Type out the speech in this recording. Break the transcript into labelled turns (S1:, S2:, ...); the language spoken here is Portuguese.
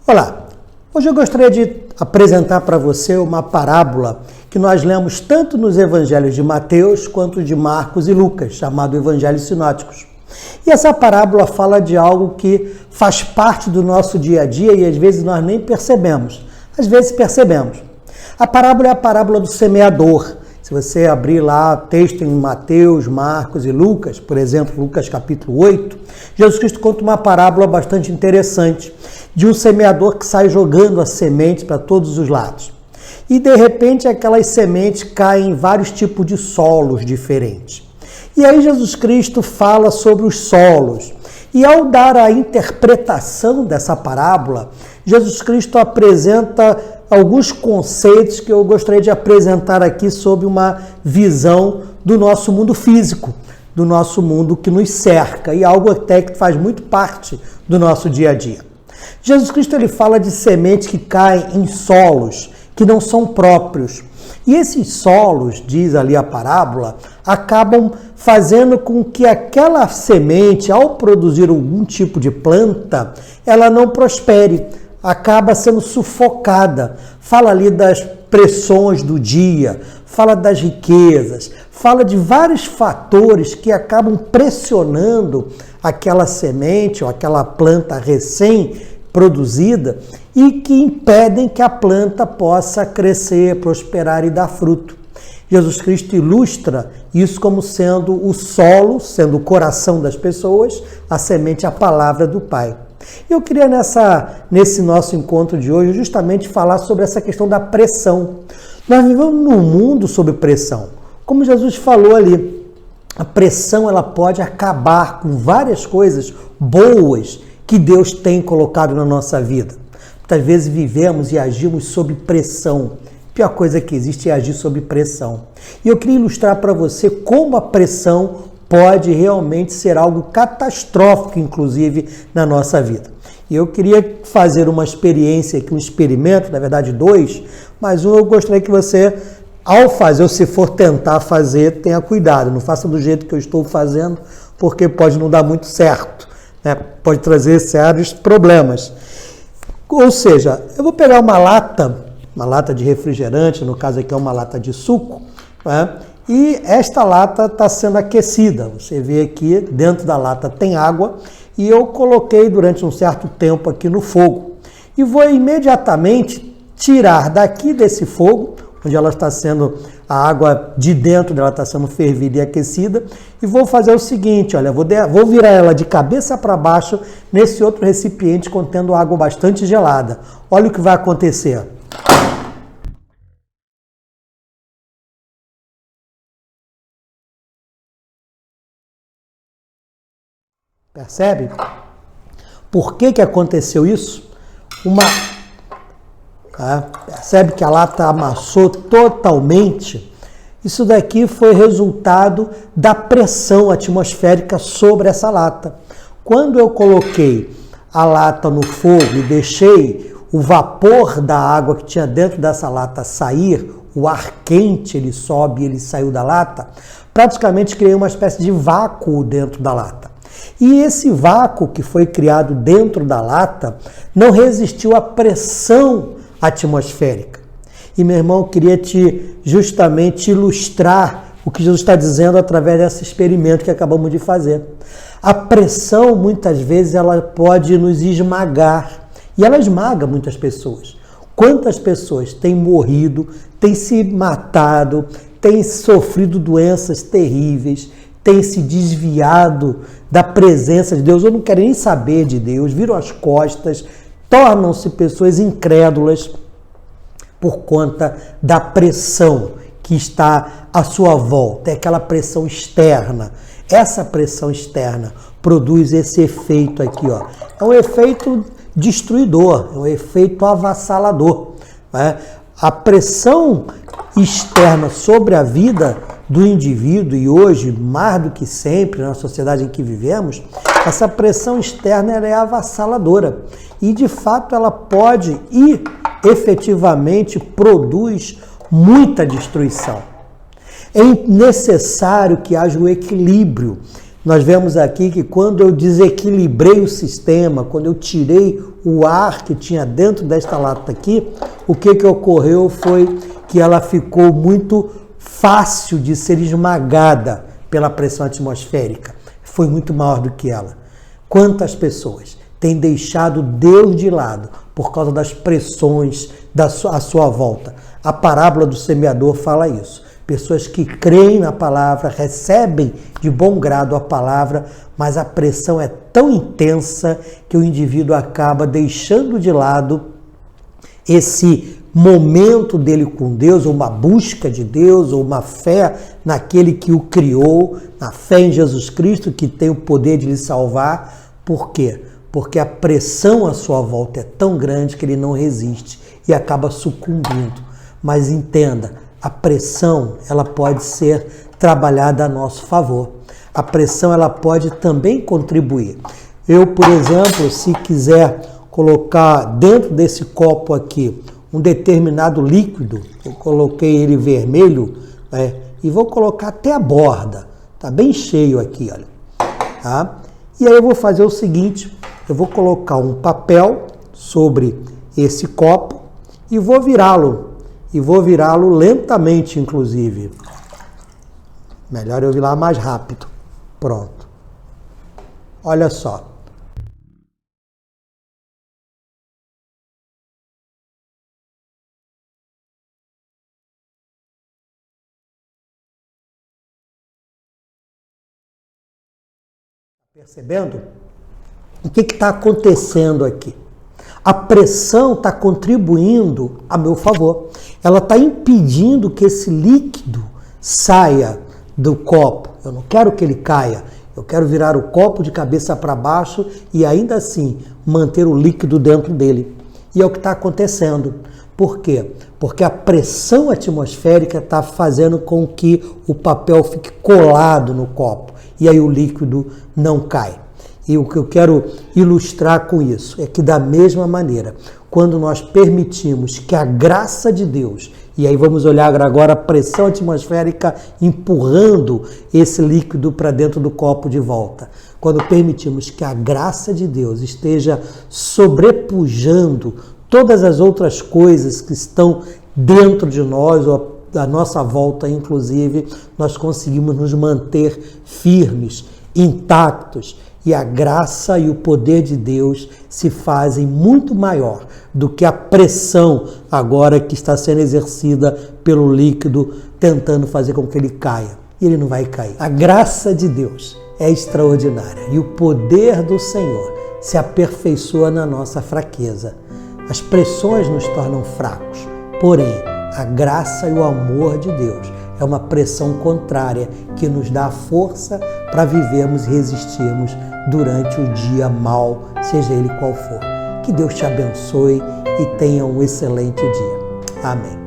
S1: Olá, hoje eu gostaria de apresentar para você uma parábola que nós lemos tanto nos evangelhos de Mateus quanto de Marcos e Lucas, chamado Evangelhos Sinóticos. E essa parábola fala de algo que faz parte do nosso dia a dia e às vezes nós nem percebemos. Às vezes percebemos. A parábola é a parábola do semeador. Se você abrir lá texto em Mateus, Marcos e Lucas, por exemplo, Lucas capítulo 8, Jesus Cristo conta uma parábola bastante interessante de um semeador que sai jogando as sementes para todos os lados. E de repente aquelas sementes caem em vários tipos de solos diferentes. E aí Jesus Cristo fala sobre os solos. E ao dar a interpretação dessa parábola, Jesus Cristo apresenta alguns conceitos que eu gostaria de apresentar aqui sob uma visão do nosso mundo físico, do nosso mundo que nos cerca, e algo até que faz muito parte do nosso dia a dia. Jesus Cristo ele fala de sementes que caem em solos que não são próprios. E esses solos, diz ali a parábola, acabam fazendo com que aquela semente, ao produzir algum tipo de planta, ela não prospere, acaba sendo sufocada. Fala ali das pressões do dia, fala das riquezas, fala de vários fatores que acabam pressionando aquela semente ou aquela planta recém-produzida e que impedem que a planta possa crescer, prosperar e dar fruto. Jesus Cristo ilustra isso como sendo o solo, sendo o coração das pessoas, a semente, a palavra do Pai. Eu queria nesse nosso encontro de hoje justamente falar sobre essa questão da pressão. Nós vivemos num mundo sob pressão. Como Jesus falou ali, a pressão ela pode acabar com várias coisas boas que Deus tem colocado na nossa vida. Muitas vezes vivemos e agimos sob pressão. A pior coisa que existe é agir sob pressão. E eu queria ilustrar para você como a pressão pode realmente ser algo catastrófico, inclusive, na nossa vida. E eu queria fazer uma experiência aqui, um experimento, na verdade dois, mas um eu gostaria que você, ao fazer, ou se for tentar fazer, tenha cuidado. Não faça do jeito que eu estou fazendo, porque pode não dar muito certo, né? Pode trazer sérios problemas. Ou seja, eu vou pegar uma lata de refrigerante, no caso aqui é uma lata de suco, né? E esta lata está sendo aquecida. Você vê aqui, dentro da lata tem água e eu coloquei durante um certo tempo aqui no fogo. E vou imediatamente tirar daqui desse fogo, onde ela está sendo, a água de dentro dela está sendo fervida e aquecida, e vou fazer o seguinte, olha, vou virar ela de cabeça para baixo nesse outro recipiente contendo água bastante gelada. Olha o que vai acontecer. Percebe? Por que aconteceu isso? Percebe que a lata amassou totalmente? Isso daqui foi resultado da pressão atmosférica sobre essa lata. Quando eu coloquei a lata no fogo e deixei o vapor da água que tinha dentro dessa lata sair, o ar quente ele sobe e ele saiu da lata, praticamente criei uma espécie de vácuo dentro da lata. E esse vácuo que foi criado dentro da lata não resistiu à pressão atmosférica. E, meu irmão, eu queria justamente ilustrar o que Jesus está dizendo através desse experimento que acabamos de fazer. A pressão, muitas vezes, ela pode nos esmagar. E ela esmaga muitas pessoas. Quantas pessoas têm morrido, têm se matado, têm sofrido doenças terríveis, têm se desviado da presença de Deus, ou não querem nem saber de Deus, viram as costas, tornam-se pessoas incrédulas por conta da pressão que está à sua volta, é aquela pressão externa. Essa pressão externa produz esse efeito aqui, ó. É um efeito destruidor, é um efeito avassalador, né? A pressão externa sobre a vida do indivíduo, e hoje, mais do que sempre, na sociedade em que vivemos, essa pressão externa ela é avassaladora. E, de fato, ela pode e efetivamente produz muita destruição. É necessário que haja o equilíbrio Nós vemos aqui que quando eu desequilibrei o sistema, quando eu tirei o ar que tinha dentro desta lata aqui, o que ocorreu foi que ela ficou muito fácil de ser esmagada pela pressão atmosférica. Foi muito maior do que ela. Quantas pessoas têm deixado Deus de lado por causa das pressões à sua volta? A parábola do semeador fala isso. Pessoas que creem na palavra, recebem de bom grado a palavra, mas a pressão é tão intensa que o indivíduo acaba deixando de lado esse momento dele com Deus, ou uma busca de Deus, ou uma fé naquele que o criou, na fé em Jesus Cristo, que tem o poder de lhe salvar. Por quê? Porque a pressão à sua volta é tão grande que ele não resiste e acaba sucumbindo. Mas entenda, a pressão ela pode ser trabalhada a nosso favor. A pressão ela pode também contribuir. Eu, por exemplo, se quiser colocar dentro desse copo aqui um determinado líquido, eu coloquei ele vermelho, e vou colocar até a borda, tá bem cheio aqui, olha. Tá? E aí eu vou fazer o seguinte, eu vou colocar um papel sobre esse copo e vou virá-lo lentamente, inclusive. Melhor eu virar mais rápido. Pronto. Olha só. Percebendo? O que está acontecendo aqui? A pressão está contribuindo a meu favor. Ela está impedindo que esse líquido saia do copo. Eu não quero que ele caia. Eu quero virar o copo de cabeça para baixo e ainda assim manter o líquido dentro dele. E é o que está acontecendo. Por quê? Porque a pressão atmosférica está fazendo com que o papel fique colado no copo. E aí o líquido não cai. E o que eu quero ilustrar com isso é que, da mesma maneira, quando nós permitimos que a graça de Deus, e aí vamos olhar agora a pressão atmosférica empurrando esse líquido para dentro do copo de volta, quando permitimos que a graça de Deus esteja sobrepujando todas as outras coisas que estão dentro de nós, ou da nossa volta, inclusive, nós conseguimos nos manter firmes, intactos, e a graça e o poder de Deus se fazem muito maior do que a pressão agora que está sendo exercida pelo líquido, tentando fazer com que ele caia. E ele não vai cair. A graça de Deus é extraordinária e o poder do Senhor se aperfeiçoa na nossa fraqueza. As pressões nos tornam fracos, porém, a graça e o amor de Deus é uma pressão contrária que nos dá força para vivermos e resistirmos durante o dia mau, seja ele qual for. Que Deus te abençoe e tenha um excelente dia. Amém.